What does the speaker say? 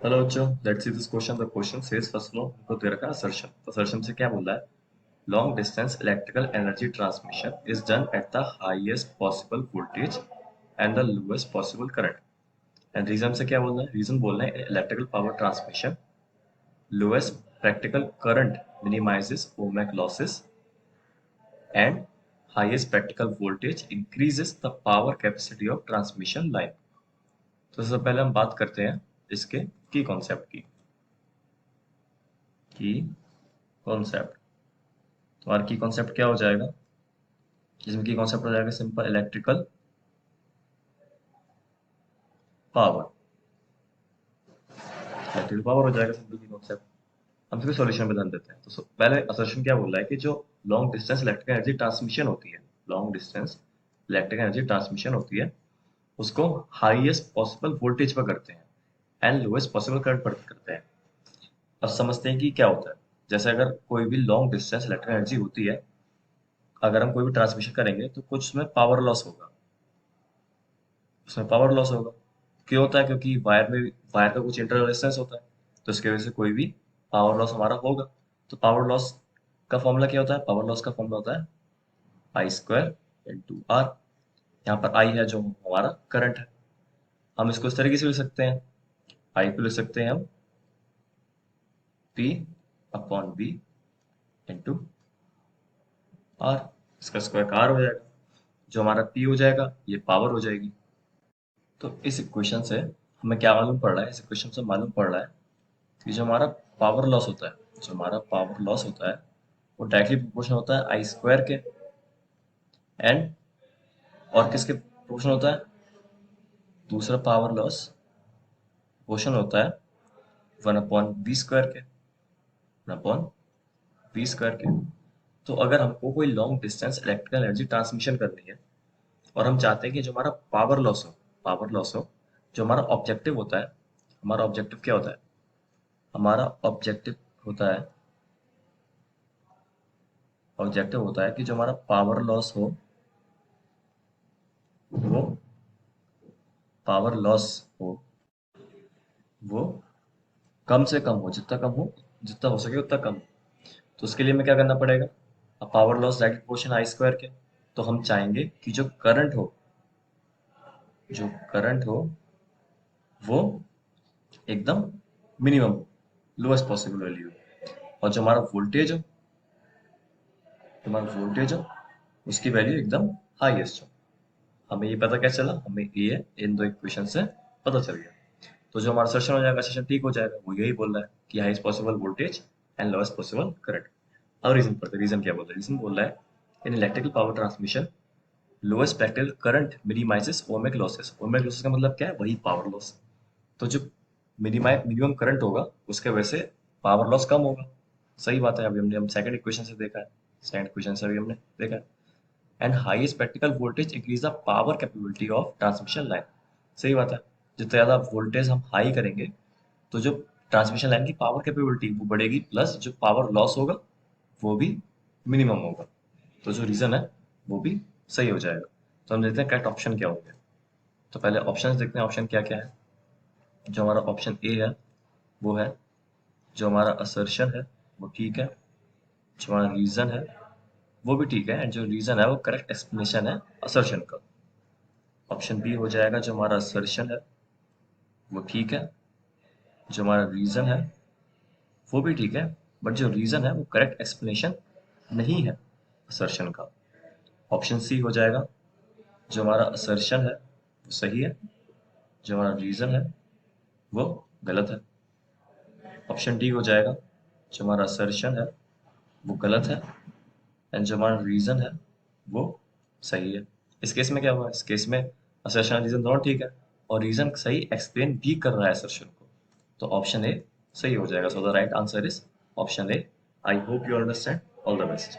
Hello बच्चों, let's see this question. The question says first law को दे रखा है असर्शन। असर्शन से क्या बोला है? Long distance electrical energy transmission is done at the highest possible voltage and the lowest possible current. And reason से क्या बोलना है? रीजन बोलना है electrical power transmission lowest practical current minimizes ohmic losses and highest practical voltage increases the power capacity of transmission line। तो सबसे पहले हम बात करते हैं इसके की कॉन्सेप्ट की कॉन्सेप्ट। तुम्हारा की कॉन्सेप्ट क्या हो जाएगा? जिसमें की कॉन्सेप्ट हो जाएगा simple electrical power. Electrical power हो जाएगा सिंपल की कॉन्सेप्ट। हम इसके सॉल्यूशन पे ध्यान देते हैं। तो पहले असर्शन क्या बोल रहा है कि जो long distance electrical energy transmission होती है, long distance electrical energy transmission होती है, उसको हाईएस्ट पॉसिबल वोल्टेज पर करते हैं एंड लोएस्ट पॉसिबल करंट पर करते हैं। अब समझते हैं कि क्या होता है। जैसे अगर कोई भी लॉन्ग डिस्टेंस इलेक्ट्रिकल एनर्जी होती है, अगर हम कोई भी ट्रांसमिशन करेंगे तो कुछ उसमें पावर लॉस होगा। उसमें पावर लॉस होगा। क्यों होता है? क्योंकि वायर का कुछ इंटर रेजिस्टेंस होता है, तो इसकी वजह से कोई भी पावर लॉस हमारा होगा। तो पावर लॉस का फॉर्मूला क्या होता है? पावर लॉस का फॉर्मूला होता है आई स्क्वायर इंटू आर। यहाँ पर आई है जो हमारा करंट है। हम इसको इस तरीके से लिख सकते हैं, आई को लिख सकते हैं हम P upon B into R. इसका स्क्वायर का आर हो जाएगा। जो हमारा पी हो जाएगा ये पावर हो जाएगी। तो इस इक्वेशन से हमें क्या मालूम पड़ रहा है? इस इक्वेशन से मालूम पड़ रहा है कि जो हमारा पावर लॉस होता है, जो हमारा पावर लॉस होता है वो डायरेक्टली प्रोपोर्शनल होता है आई स्क्वायर के। एंड और किसके प्रोपोर्शनल होता है? दूसरा पावर लॉस प्रोपोर्शनल होता है 1/v² के, 1/v² के। तो अगर हमको कोई long distance electrical energy transmission करनी है और हम चाहते हैं कि जो हमारा पावर लॉस हो, जो हमारा ऑब्जेक्टिव होता है, हमारा ऑब्जेक्टिव क्या होता है? हमारा ऑब्जेक्टिव होता है कि जो हमारा पावर लॉस हो, वो पावर लॉस हो वो कम से कम हो, जितना हो सके उतना कम हो। तो उसके लिए हमें क्या करना पड़ेगा? अब power loss direct proportion I square के। तो हम चाहेंगे कि जो करंट हो वो एकदम मिनिमम हो, लोएस्ट पॉसिबल वैल्यू। और जो हमारा वोल्टेज हो उसकी वैल्यू एकदम हाईएस्ट हो। हमें ये पता कैसे चला? हमें ये इन दो इक्वेशन से पता चल गया। तो जो हमारा सेशन हो जाएगा, सेशन ठीक हो जाएगा। वो यही बोल रहा है कि highest possible voltage and lowest possible current. अब रीजन पढ़ते, रीजन क्या बोल रहा है? रीजन बोल रहा है in electrical power transmission lowest practical current minimises ohmic losses. Ohmic losses का मतलब क्या है? वही पावर लॉस। तो जो मिनिमम करंट होगा उसके वजह से पावर लॉस कम होगा। सही बात है। अभी हम सेकंड इक्वेशन से देखा है, सेकंड इक्वेशन से अभी हमने देखा है। And highest practical voltage increase the power capability of transmission line. सही बात है। जितना ज़्यादा वोल्टेज हम हाई करेंगे तो जो ट्रांसमिशन लाइन की पावर कैपेबिलिटी वो बढ़ेगी, प्लस जो पावर लॉस होगा वो भी मिनिमम होगा। तो जो रीज़न है वो भी सही हो जाएगा। तो हम देखते हैं करेक्ट ऑप्शन क्या हो गया। तो पहले ऑप्शन देखते हैं, ऑप्शन क्या क्या है। जो हमारा ऑप्शन ए है वो है, जो हमारा असर्शन है वो ठीक है, जो हमारा रीज़न है वो भी ठीक है, एंड जो रीज़न है वो करेक्ट एक्सप्लेनेशन है असर्शन का। ऑप्शन बी हो जाएगा, जो हमारा असर्शन है वो ठीक है, जो हमारा रीज़न है वो भी ठीक है, बट जो रीज़न है वो करेक्ट एक्सप्लेनेशन नहीं है असर्शन का। ऑप्शन सी हो जाएगा, जो हमारा असर्शन है वो सही है, जो हमारा रीज़न है वो गलत है। ऑप्शन डी हो जाएगा, जो हमारा असर्शन है वो गलत है एंड जो हमारा रीज़न है वो सही है। इस केस में क्या हुआ? इस केस में असर्शन रीज़न दोनों ठीक है और रीज़न सही एक्सप्लेन भी कर रहा है असर्शन को। तो ऑप्शन ए सही हो जाएगा। So the right answer is option A. I hope you understand. All the best.